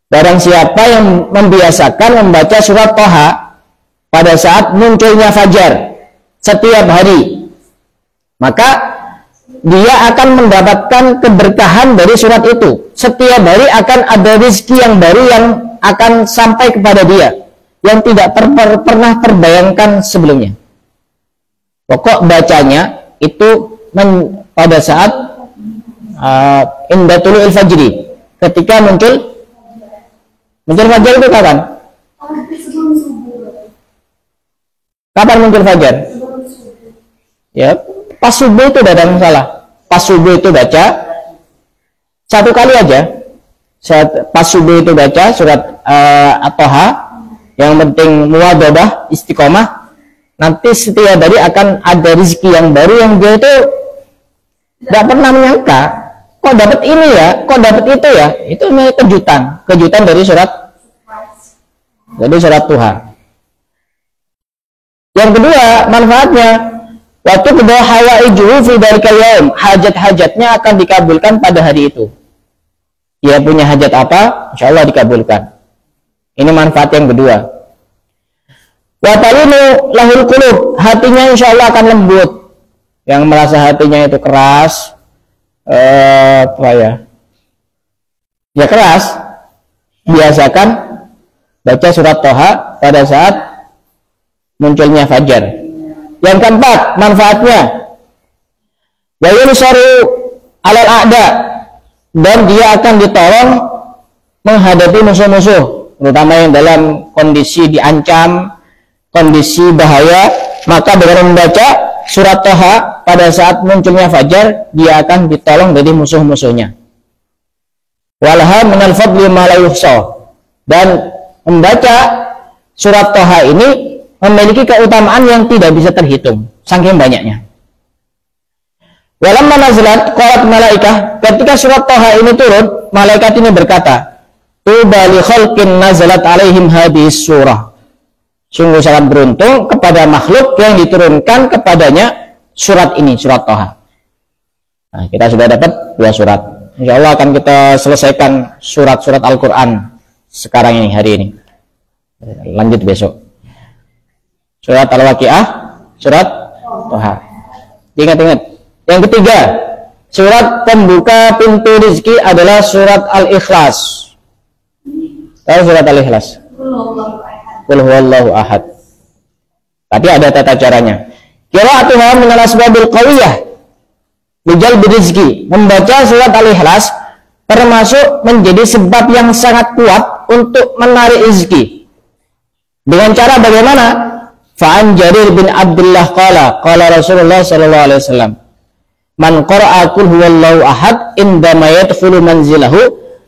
Barang siapa yang membiasakan membaca surat Thaha pada saat munculnya fajar setiap hari, maka dia akan mendapatkan keberkahan dari surat itu. Setiap hari akan ada rezeki yang baru yang akan sampai kepada dia, yang tidak pernah terbayangkan sebelumnya. Pokok bacanya itu pada saat inda tulu'il fajri, ketika muncul fajar itu kapan? Kapan muncul fajar? Ya, pas subuh itu tidak ada masalah. Pas subuh itu baca satu kali aja. Pas subuh itu baca surat At-Toha, yang penting muwadhabah, istiqomah. Nanti setiap hari akan ada rezeki yang baru yang dia itu tidak pernah menyangka. Kok dapat ini ya, kok dapat itu ya. Itu kejutan dari surat Tuha. Yang kedua, manfaatnya waktu kedua hawaijuhu fi dalikal yaum, hajat-hajatnya akan dikabulkan pada hari itu. Dia punya hajat apa, insya Allah dikabulkan. Ini manfaat yang kedua. Wa talinu lahul qulub, hatinya insya Allah akan lembut. Yang merasa hatinya itu keras, ya keras, biasakan baca surat Toha pada saat munculnya fajar. Yang keempat, manfaatnya wa yunsaru alal a'da, dan dia akan ditolong menghadapi musuh-musuh, terutama yang dalam kondisi diancam, kondisi bahaya. Maka dengan membaca surat Toha pada saat munculnya fajar, dia akan ditolong dari musuh-musuhnya. Walaha minal fadli ma la yuhsa, dan membaca surat Toha ini memiliki keutamaan yang tidak bisa terhitung, saking banyaknya. Walamma nazalat qalat malaikah, ketika surat Toha ini turun, malaikat ini berkata, tuba li khalqin nazalat alaihim hadhis surah, sungguh sangat beruntung kepada makhluk yang diturunkan kepadanya surat ini, surat Toha. Nah, kita sudah dapat 2 surat. Insya Allah akan kita selesaikan surat-surat Al-Quran sekarang ini, hari ini. Lanjut besok. Surat Al-Waqi'ah, surat Toha. Ingat-ingat. Yang ketiga, surat pembuka pintu rezeki adalah surat Al-Ikhlas. Tahu surat Al-Ikhlas? Qul huwallahu ahad. Tapi ada tata caranya. Qira'atuha minal asbabil qawiyah lijalbi rizki. Membaca surat Al-Ikhlas termasuk menjadi sebab yang sangat kuat untuk menarik rezeki. Dengan cara bagaimana? Fa'an Jarir bin Abdullah qala Rasulullah sallallahu alaihi wasallam, man qara'a qul huwallahu ahad indama yadkhulu manzilahu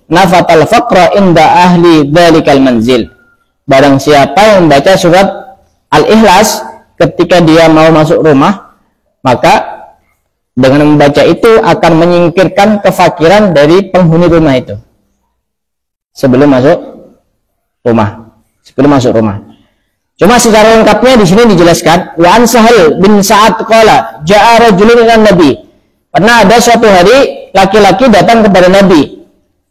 nafatal faqra inda ahli dzalikal manzil. Barang siapa yang membaca surat Al-Ikhlas ketika dia mau masuk rumah, maka dengan membaca itu akan menyingkirkan kefakiran dari penghuni rumah itu sebelum masuk rumah. Cuma secara lengkapnya di sini dijelaskan, wa an Sahal bin Sa'ad qala ja'a rajulun ila Nabi. Pernah ada suatu hari laki-laki datang kepada Nabi.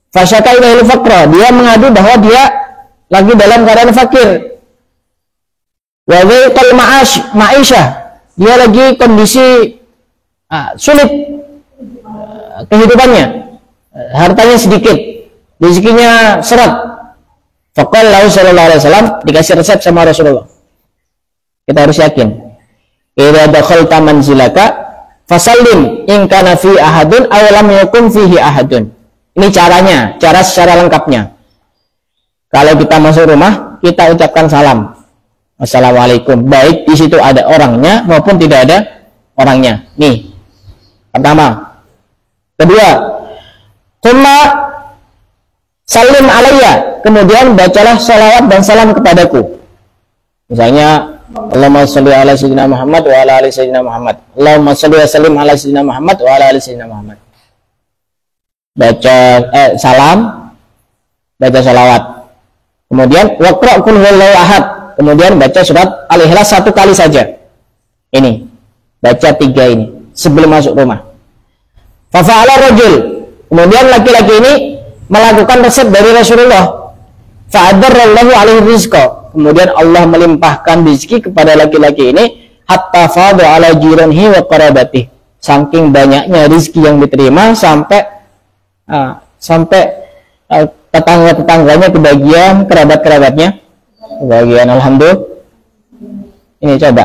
Fasyaka ilaihi faqra, dia mengadu bahwa dia lagi dalam keadaan fakir. Wa dhaiqal ma'isyah, dia lagi kondisi sulit kehidupannya, hartanya sedikit, rezekinya seret. Faqala sallallahu alaihi wasallam, dikasih resep sama Rasulullah. Kita harus yakin. Idza dakhalta manzilaka fasallim in kana fi ahadun aw lam yakun fihi ahadun. Ini caranya, cara secara lengkapnya. Kalau kita masuk rumah, kita ucapkan salam. Assalamualaikum. Baik di situ ada orangnya maupun tidak ada orangnya. Nih. Pertama. Kedua, tsumma salim alayya, kemudian bacalah salawat dan salam kepadaku. Misalnya Allahumma sholli ala sayyidina Muhammad wa ala ali sayyidina Muhammad. Allahumma sholli wa sallim ala sayyidina Muhammad wa ala ali sayyidina Muhammad. Baca salam, baca salawat. Kemudian waqra' qul huwallahu ahad. Kemudian baca surat Al-Ikhlas 1 kali saja. Ini. Baca 3 ini sebelum masuk rumah. Fa fa'ala rajul. Kemudian laki-laki ini melakukan resep dari Rasulullah. Fa'adarrallahu alaihi rizqa. Kemudian Allah melimpahkan rezeki kepada laki-laki ini hatta fadha ala jiranhi wa qarabatihi. Saking banyaknya rezeki yang diterima sampai tetangga-tetangganya kebagian, kerabat-kerabatnya kebagian. Alhamdulillah. Ini coba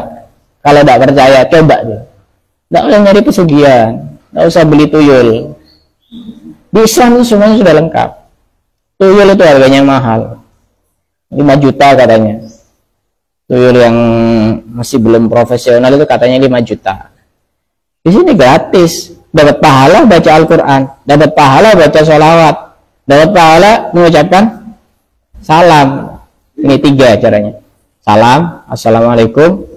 Kalau tidak percaya, coba deh. Tidak usah nyari pesugihan, tidak usah beli tuyul. Di Islam itu semuanya sudah lengkap. Tuyul itu harganya mahal, 5 juta katanya. Tuyul yang masih belum profesional itu katanya 5 juta. Di sini gratis, dapat pahala baca Al-Quran, dapat pahala baca sholawat, dapat pahala mengucapkan salam. Ini 3 caranya. Salam, assalamualaikum.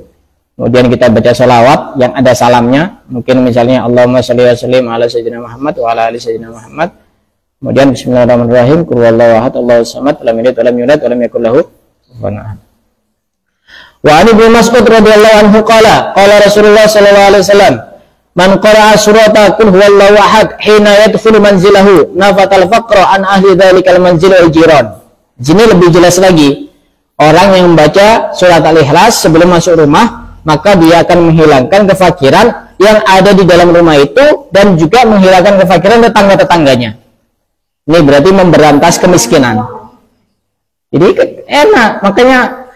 Kemudian kita baca sholawat yang ada salamnya. Mungkin misalnya Allahumma sholli wa sallim ala sayyidina Muhammad wa ala ali sayyidina Muhammad. Kemudian bismillahirrahmanirrahim. Qul huwallahu ahad, Allahus samad, lam yalid wa lam yulad wa lam yakul lahu kufuwan ahad. Wa an Ibnu Mas'ud radhiyallahu anhu qala Rasulullah sallallahu alaihi wasallam, man qara'a surata qul huwallahu ahad hina yadkhulu manzilahu nafatal faqra an ahli dzalikal manzil wal jiran. Sini lebih jelas lagi. Orang yang membaca surat Al-Ikhlas sebelum masuk rumah, maka dia akan menghilangkan kefakiran yang ada di dalam rumah itu dan juga menghilangkan kefakiran tetangga-tetangganya. Ini berarti memberantas kemiskinan. Jadi enak, makanya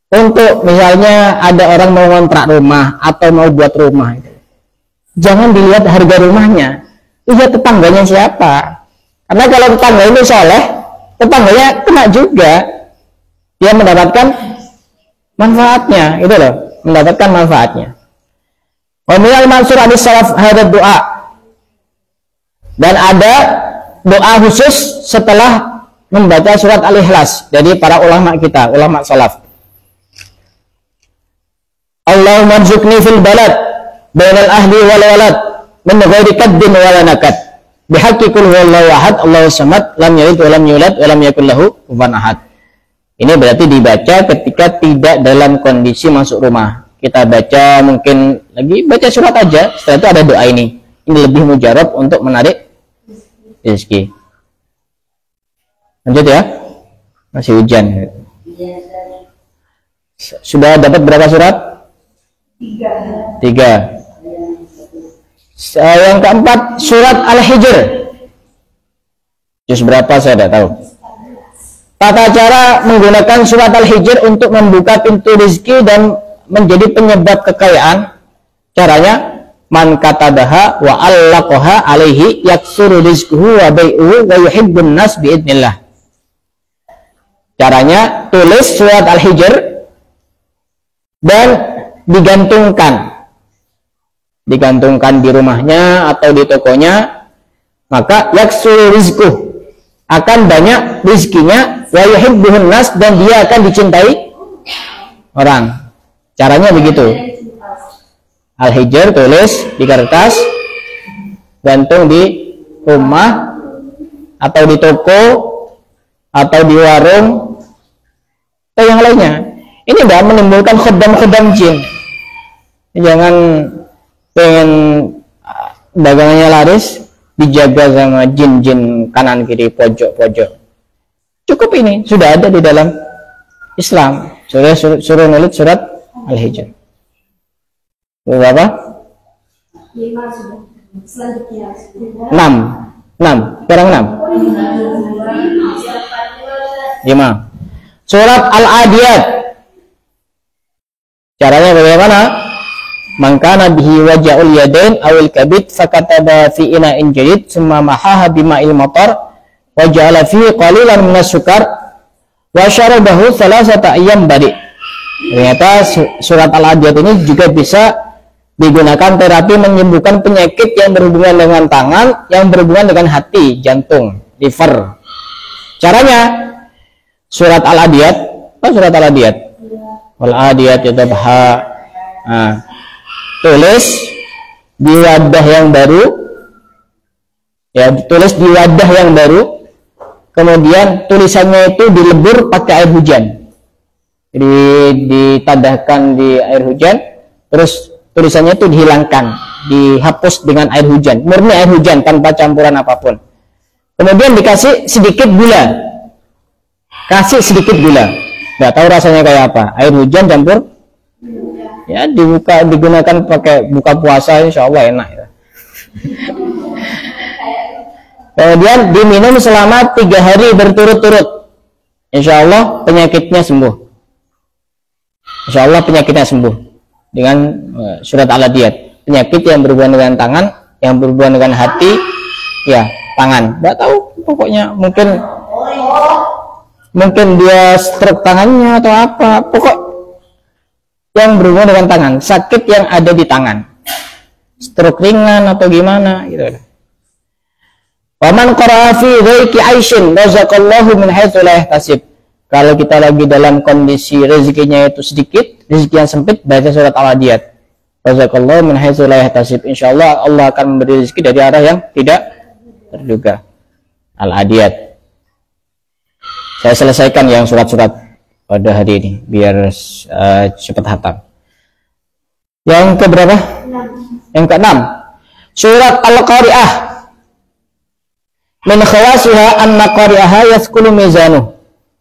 untuk misalnya ada orang mau kontrak rumah atau mau buat rumah, jangan dilihat harga rumahnya, lihat tetangganya siapa. Karena kalau tetangga itu soleh, tetangganya kena juga, dia mendapatkan manfaatnya, itu loh, mendapatkan manfaatnya. Wa minal mansur hadis salaf hadad doa, dan ada doa khusus setelah membaca surat Al-Ikhlas dari para ulama kita, ulama salaf. Allahumma rzuqni fil balad bainal ahli wal walad min ghairi kaddin wala nakad bihaqqi qul huwallahu ahad Allahus samad lam yalid wa lam yulad wa lam yakul lahu kufuwan ahad. Ini berarti dibaca ketika tidak dalam kondisi masuk rumah. Kita baca mungkin lagi baca surat aja, setelah itu ada doa ini. Ini lebih mujarab untuk menarik rezeki. Lanjut ya. Masih hujan. Sudah dapat berapa surat? 3. Yang keempat surat Al-Hijr. Juz berapa saya tidak tahu. Tata cara menggunakan surat Al-Hijr untuk membuka pintu rezeki dan menjadi penyebab kekayaan. Caranya, man katabaha wa allaqaha alaihi yaksuru rizquhu wa bai'uhu wa yuhibbun nas biidnillah. Caranya, tulis surat Al-Hijr dan digantungkan di rumahnya atau di tokonya, maka yaksuru rizquh, akan banyak rizkinya, wa yuhibbun nas, dan dia akan dicintai orang. Caranya begitu. Al-Hijr tulis di kertas, gantung di rumah atau di toko atau di warung atau yang lainnya. Ini tidak menimbulkan khodam-khodam jin. Jangan pengen dagangannya laris dijaga sama jin-jin kanan kiri pojok-pojok. Cukup ini sudah ada di dalam Islam. Suruh nulis surat Al-Hijr. Berapa? 5 selanjutnya. 6. Sekarang 6. 5. Surat Al-Adiyat. Caranya bagaimana? Man kana bihi waja'ul yadain awil kabid fakataba fi ina'in jadid summa mahaha bima'il matar wa ja'ala fi qalilan minas sukar wa syarabahu salasata ayyam badi. Ternyata surat Al-Adiyat ini juga bisa digunakan terapi menyembuhkan penyakit yang berhubungan dengan tangan, yang berhubungan dengan hati, jantung, liver. Caranya surat Al-Adiyat, surat Al-Adiyat. Al-Adiyat yadhabha. Nah, tulis di wadah yang baru, ya, tulis di wadah yang baru, kemudian tulisannya itu dilebur pakai air hujan. Jadi ditadahkan di air hujan, terus tulisannya itu dihilangkan, dihapus dengan air hujan, murni air hujan tanpa campuran apapun. Kemudian dikasih sedikit gula, nggak tahu rasanya kayak apa, air hujan campur, ya digunakan pakai buka puasa, insya Allah enak ya. Kemudian diminum selama 3 hari berturut-turut, insya Allah penyakitnya sembuh. Insya Allah penyakitnya sembuh. dengan surat Al-Adiyat. Penyakit yang berhubungan dengan tangan, yang berhubungan dengan hati, ya tangan. Nggak tahu, pokoknya mungkin dia stroke tangannya atau apa. Pokok yang berhubungan dengan tangan, sakit yang ada di tangan, stroke ringan atau gimana gitu. Waman qara'a fi dhaiki aishin razaqallahu min haitsu la yahtasib. Kalau kita lagi dalam kondisi rezekinya itu sedikit, rezeki yang sempit, baca surat Al-Adiyat. Razaqallahu min haitsu la yahtasib. Insyaallah Allah akan memberi rezeki dari arah yang tidak terduga. Al-Adiyat. Saya selesaikan yang surat-surat pada hari ini biar cepat hatam. Yang keberapa? Yang ke-6. Surat Al-Qari'ah. Min khawasiha anna qari'aha yathqulu mizanuh.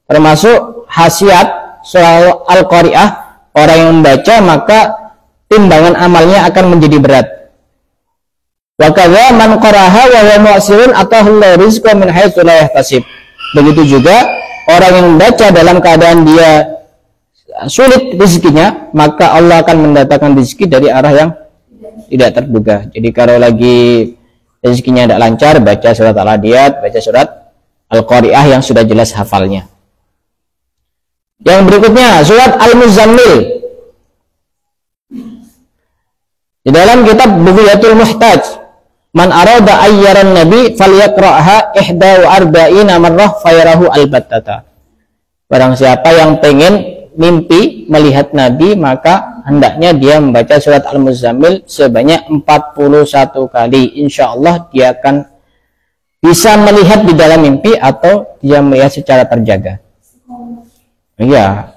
Termasuk khasiat surah Al-Qari'ah, orang yang membaca maka timbangan amalnya akan menjadi berat. Wa kadza man qara'aha wa huwa mu'sirun atahu Allahu rizqan min haitsu la yahtasib. Begitu juga orang yang membaca dalam keadaan dia sulit rezekinya, maka Allah akan mendatangkan rezeki dari arah yang tidak terduga. Jadi kalau lagi rezekinya tidak lancar, baca surat Al-Adiyat, baca surat Al-Qari'ah yang sudah jelas hafalnya. Yang berikutnya surat Al-Muzammil. Di dalam kitab Bughyatul Muhtaj, man arada ayyaran nabi falyaqra'ha 41 marrah fayarahu albattata. Barang siapa yang pengen mimpi melihat nabi, maka hendaknya dia membaca surat Al-Muzammil sebanyak 41 kali. Insya Allah dia akan bisa melihat di dalam mimpi atau dia melihat secara terjaga. Iya.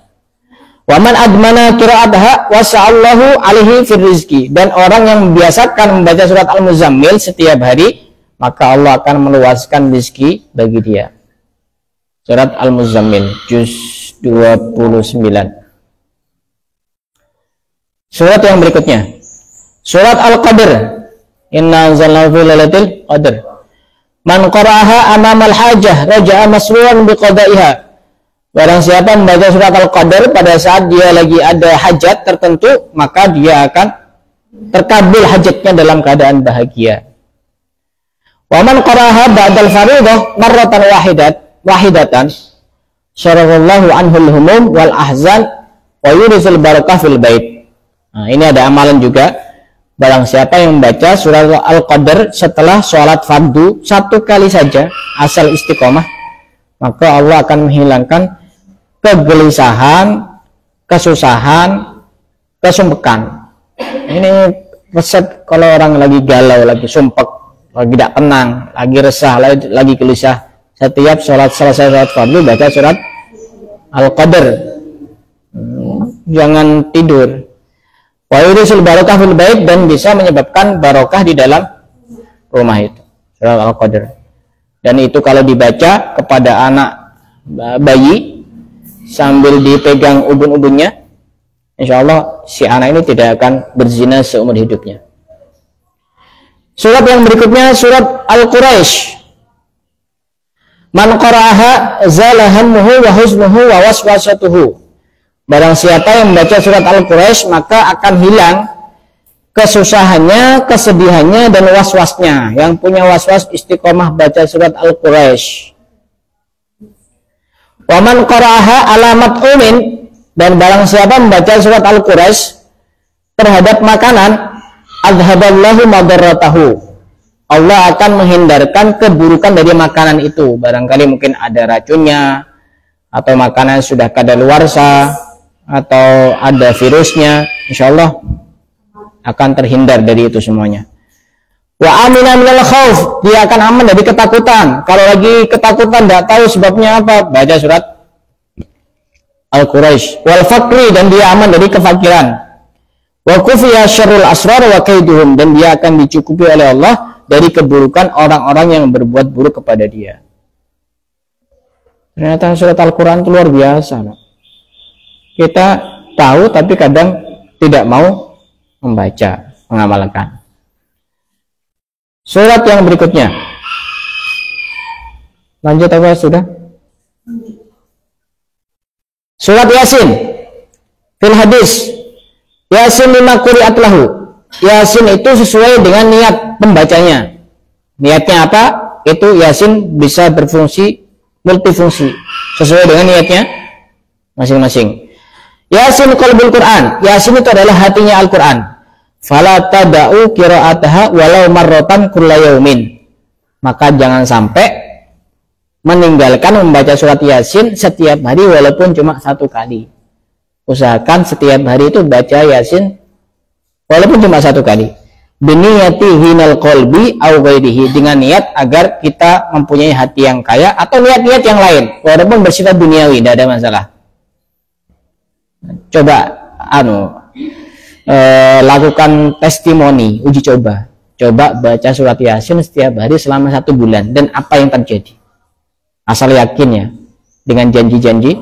Waman admana qira'atha wasa'allahu alaihi fir rizki. Dan orang yang membiasakan membaca surat Al-Muzammil setiap hari, maka Allah akan meluaskan rezeki bagi dia. Surat Al-Muzammil juz 29. Surat yang berikutnya surat Al-Qadr. Inna anzalnahu fi lailatul qadr. Man qara'aha amamal hajah raja'a masruran biqada'iha. Barang siapa membaca surat Al-Qadr pada saat dia lagi ada hajat tertentu, maka dia akan terkabul hajatnya dalam keadaan bahagia. Wa man qara'aha ba'dal fardhah marratan wahidatan syarallahu anhul humum wal ahzan wa yurisul barakah fil bait. Nah, ini ada amalan juga. Barang siapa yang membaca surat Al-Qadr setelah sholat fardu satu kali saja asal istiqomah, maka Allah akan menghilangkan kegelisahan, kesusahan, kesumpekan. Ini resep kalau orang lagi galau, lagi sumpek, lagi tidak tenang, lagi resah, lagi gelisah. Setiap selesai sholat fardu baca surat Al-Qadr. Jangan tidur. Wa yurisul barakah fil bait, dan bisa menyebabkan barokah di dalam rumah itu. Surat Al-Qadr. Dan itu kalau dibaca kepada anak bayi sambil dipegang ubun-ubunnya, insya Allah si anak ini tidak akan berzina seumur hidupnya. Surat yang berikutnya surat Al-Quraisy. Man qara'aha zala hammuhu wa huznuhu wa waswasatuhu. Barang siapa yang membaca surat Al-Quraisy, maka akan hilang kesusahannya, kesedihannya, dan waswasnya. Yang punya waswas istiqomah baca surat Al-Quraisy. Waman qara'aha alamat umin. Dan barang siapa membaca surat Al-Quraisy terhadap makanan, adhaballahu madarratahu. Allah akan menghindarkan keburukan dari makanan itu. Barangkali mungkin ada racunnya, atau makanan sudah kadaluarsa, atau ada virusnya, insya Allah akan terhindar dari itu semuanya. Wa amina minal khauf, dia akan aman dari ketakutan. Kalau lagi ketakutan tidak tahu sebabnya apa, baca surat Al-Quraisy. Wal faqri, dan dia aman dari kefakiran. Wa kufiya syarrul asrar wa kaiduhum, dan dia akan dicukupi oleh Allah dari keburukan orang-orang yang berbuat buruk kepada dia. Ternyata surat Al-Quran itu luar biasa. Kita tahu tapi kadang tidak mau membaca, mengamalkan. Surat yang berikutnya. Lanjut apa sudah? Surat Yasin. Fil hadis Yasin lima quri'at lahu. Yasin itu sesuai dengan niat pembacanya. Niatnya apa? Itu Yasin bisa berfungsi multifungsi sesuai dengan niatnya masing-masing. Yasin qalbul Quran. Yasin itu adalah hatinya Al-Quran. Fala tada'u qira'ataha walau marratan kulla yaumin. Maka jangan sampai meninggalkan membaca surat Yasin setiap hari walaupun cuma 1 kali. Usahakan setiap hari itu baca Yasin walaupun cuma 1 kali. Biniyati hinal qalbi au ghairihi, dengan niat agar kita mempunyai hati yang kaya atau niat-niat yang lain walaupun bersifat duniawi, tidak ada masalah. Coba lakukan testimoni, uji coba. Coba baca surat Yasin setiap hari selama 1 bulan dan apa yang terjadi? Asal yakin ya dengan janji-janji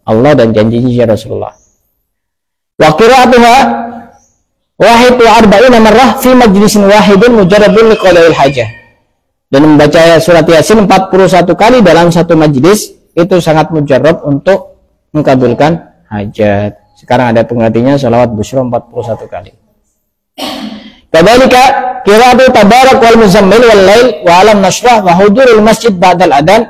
Allah dan janji-janji Rasulullah. Wa qira'atuha wahid wa arba'ina marrah fi majlisin wahidin mujarradun liqada'il hajah. Dan membaca surat Yasin 41 kali dalam satu majlis itu sangat mujarrab untuk mengabulkan hajat. Sekarang ada penggantinya salawat busyra 41 kali. Kadzalika qira'atu tabarak wal muzammil wal lail wa alam nashrah wa hudurul masjid ba'dal adan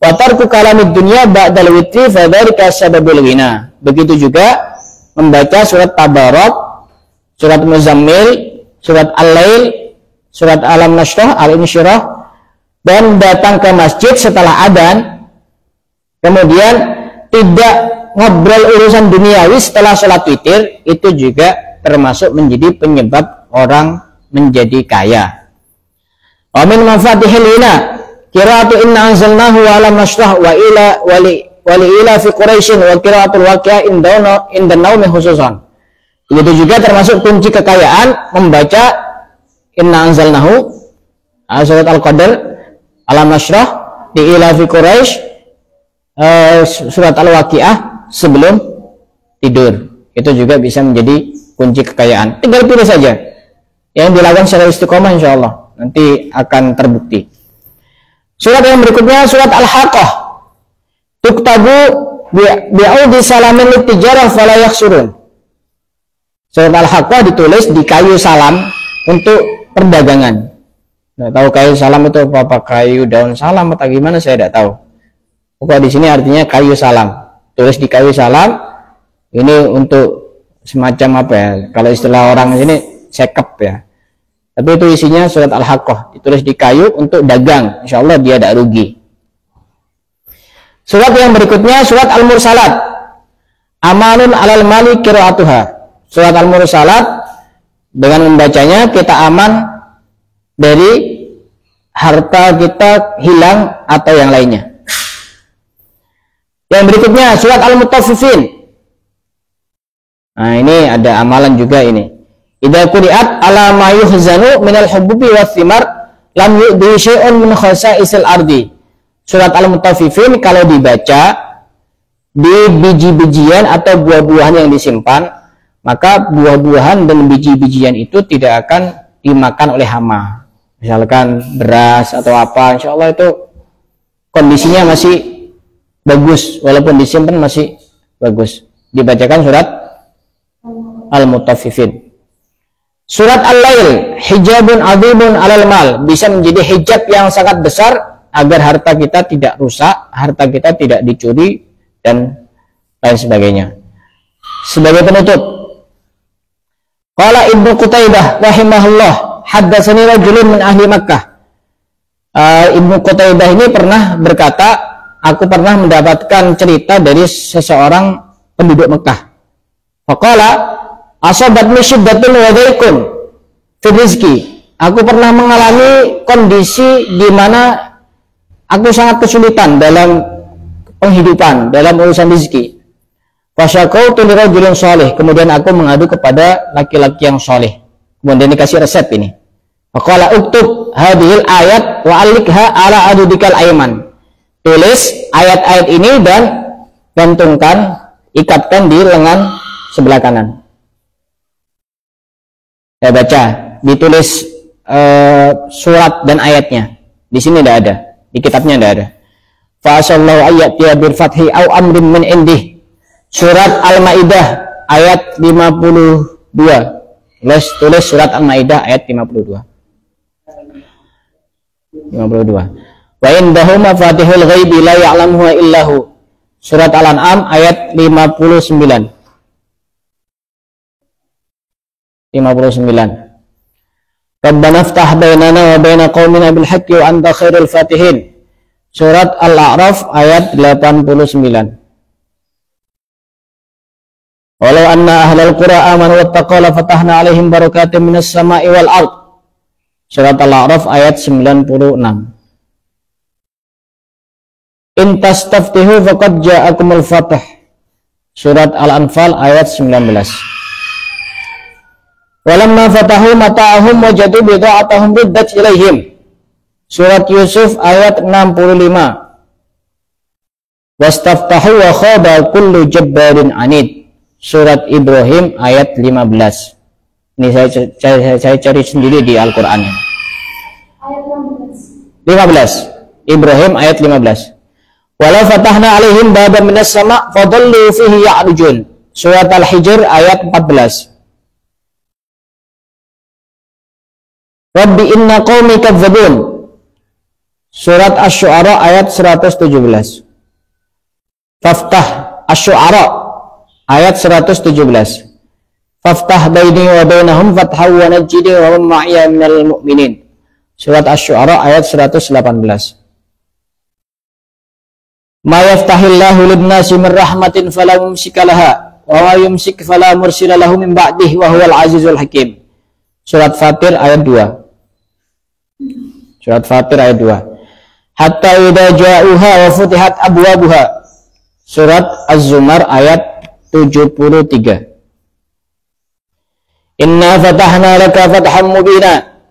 wa tarku kalamid dunya ba'dal witri fa dzalika sababul ghina. Begitu juga membaca surat tabarak, surat muzammil, surat al-lail, surat alam nashrah, al-insyirah, dan datang ke masjid setelah adzan, kemudian tidak ngobrol urusan duniawi setelah sholat witir, itu juga termasuk menjadi penyebab orang menjadi kaya. Wa min mafatihil ghina qira'atu inna anzalnahu wa alam nashrah wa ila fi quraisyin wa qira'atul waqi'ah inda naumi khususan. Itu juga termasuk kunci kekayaan membaca inna anzalnahu, surat al-qadr, alam nashrah, di ila fi quraisy, surat al-waqi'ah sebelum tidur. Itu juga bisa menjadi kunci kekayaan. Tinggal pilih saja yang dilakukan secara istiqomah, insyaallah nanti akan terbukti. Surat yang berikutnya surat Al-Haqqah. Tuktabu bi'audi salamin litijarah fala yakhsurun. Surat Al-Haqqah ditulis di kayu salam untuk perdagangan. Nggak tahu kayu salam itu apa, kayu daun salam atau gimana, saya tidak tahu. Pokoknya di sini artinya kayu salam. Tulis di kayu salam ini untuk semacam apa ya? Kalau istilah orang ini sekep ya. Tapi itu isinya surat Al-Haqqah, ditulis di kayu untuk dagang. Insya Allah dia tidak rugi. Surat yang berikutnya surat Al-Mursalat. Amanun alal mali qira'atuha. Surat Al-Mursalat, dengan membacanya kita aman dari harta kita hilang atau yang lainnya. Yang berikutnya surat Al-Mutaffifin. Nah, ini ada amalan juga ini. Idza quri'at ala ma yuhzanu minal hububi wath thimar lam yu'di syai'un min khasa'isil ardi. Surat Al-Mutaffifin kalau dibaca di biji-bijian atau buah-buahan yang disimpan, maka buah-buahan dan biji-bijian itu tidak akan dimakan oleh hama. Misalkan beras atau apa, insya Allah itu kondisinya masih bagus, walaupun disimpan masih bagus. Dibacakan surat Al-Mutaffifin. Surat Al-Lail, hijabun adhibun alal mal, bisa menjadi hijab yang sangat besar agar harta kita tidak rusak, harta kita tidak dicuri dan lain sebagainya. Sebagai penutup, qala Ibnu Qutaibah rahimahullah, haddatsani rajulun min ahli Makkah. Ibnu Qutaibah ini pernah berkata, aku pernah mendapatkan cerita dari seseorang penduduk Mekah. Faqala asabatni syiddatun wa dhaiqun fi rizqi. Aku pernah mengalami kondisi di mana aku sangat kesulitan dalam penghidupan, dalam urusan rezeki. Fasyaqautu li rajulin shalih. Kemudian aku mengadu kepada laki-laki yang saleh. Kemudian dikasih resep ini. Faqala uktub hadhil ayat wa alikha ala adudikal ayman. Tulis ayat-ayat ini dan gantungkan, ikatkan di lengan sebelah kanan. Saya baca, ditulis surat dan ayatnya. Di sini tidak ada, di kitabnya tidak ada. Fa asallahu ayyatiya bil fathi au amrin min indih. Surat Al-Maidah ayat 52. Tulis surat Al-Maidah ayat 52. Wa indahu mafatihul ghaibi la ya'lamuha illahu. Surat Al-An'am ayat 59. Rabbana iftah bainana wa baina qaumina bil haqqi wa anta khairul fatihin. Surat Al-A'raf ayat 89. Walau anna ahlal qura amanu wattaqaw la fatahna 'alaihim barakatin minas sama'i wal ard. Surat Al-A'raf ayat 96. In tastaftihu faqad ja'akumul fath. Surat Al-Anfal ayat 19. Walamma fatahu mata'ahum wajadu bida'atahum riddat ilaihim. Surat Yusuf ayat 65. Wastaftahu wa khaba kullu jabbarin anid. Surat Ibrahim ayat 15. Ini saya cari sendiri di Al-Qur'an. Ayat 15. Ibrahim ayat 15. Walau fatahna alaihim baban minas sama' fadallu fihi ya'rujun. Surat Al-Hijr ayat 14. Rabbi inna qaumi kadzabun. Surat Asy-Syu'ara ayat 117. Faftah Asy-Syu'ara ayat 117. Faftah baini wa bainahum fathaw wa najjini wa hum ma'iya minal mu'minin. Surat Asy-Syu'ara ayat 118. Ma yaftahillahu lin-nasi min rahmatin fala mumsika laha wa ma yumsik fala mursila lahu min ba'dihi wa huwal azizul hakim. Surat Fatir ayat 2. Surat Fatir ayat 2. Hatta idza ja'uha wa futihat abwabuha. Surat Az-Zumar ayat 73. Inna fatahna laka fatham mubina.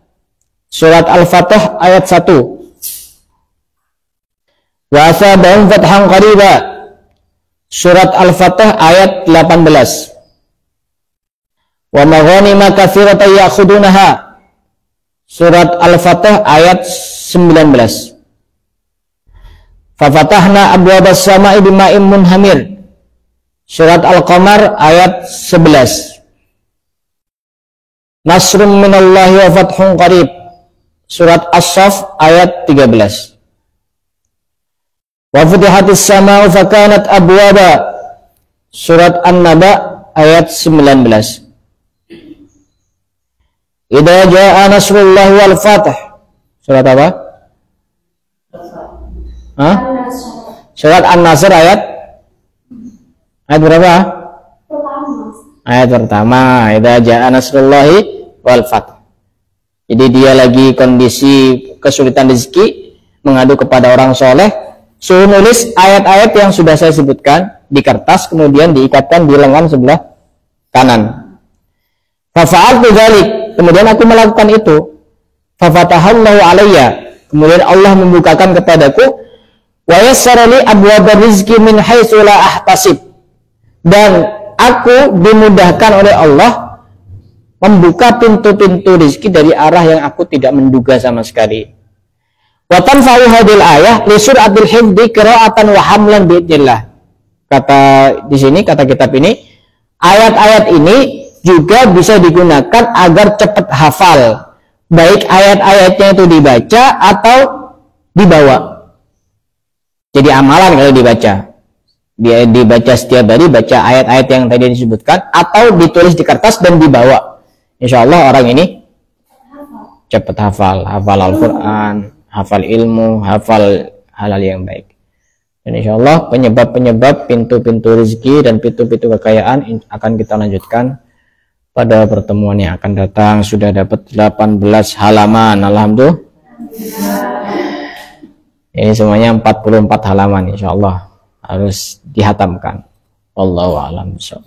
Surat Al-Fatah ayat 1. Wa asabahum fathan qariba. Surat Al-Fatah ayat 18. Wa maghanima katsiratan ya'khudunaha. Surat Al-Fatah ayat 19. Fafatahna abwabas sama'i bima'in munhamir. Surat Al-Qamar ayat 11. Nasrun minallahi wa fathun qarib. Surat As-Saff ayat 13. Wa futihatis sama'u fakanat abwaba. Surat An-Naba ayat 19. Idza jaa nasrullah wal fath. Surat apa? Hah? Surat An-Nasr ayat berapa? Ayat pertama. Idza jaa nasrullahi wal fath. Jadi dia lagi kondisi kesulitan rezeki, mengadu kepada orang soleh, suruh nulis ayat-ayat yang sudah saya sebutkan di kertas, kemudian diikatkan di lengan sebelah kanan. Fafa'altu dzalik. Kemudian aku melakukan itu. Fafatahallahu alayya. Kemudian Allah membukakan kepadaku. Wa yassara li abwabar rizqi min haitsu la ahtasib. Dan aku dimudahkan oleh Allah membuka pintu-pintu rezeki dari arah yang aku tidak menduga sama sekali. Wa tanfa'u hadil ayah li suratil hifdzi qira'atan wa hamlan biidznillah. Kata di sini, kata kitab ini, ayat-ayat ini juga bisa digunakan agar cepat hafal, baik ayat-ayatnya itu dibaca atau dibawa. Jadi amalan kalau dibaca, dia dibaca setiap hari, baca ayat-ayat yang tadi disebutkan, atau ditulis di kertas dan dibawa. Insya Allah orang ini cepat hafal Al-Quran, hafal ilmu, hafal hal-hal yang baik. Dan insya Allah penyebab-penyebab pintu-pintu rezeki dan pintu-pintu kekayaan akan kita lanjutkan pada pertemuan yang akan datang. Sudah dapat 18 halaman, alhamdulillah. Ini semuanya 44 halaman, insya Allah harus dihatamkan. Wallahu a'lam bishawab.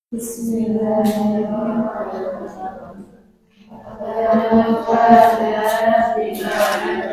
Bismillahirrahmanirrahim.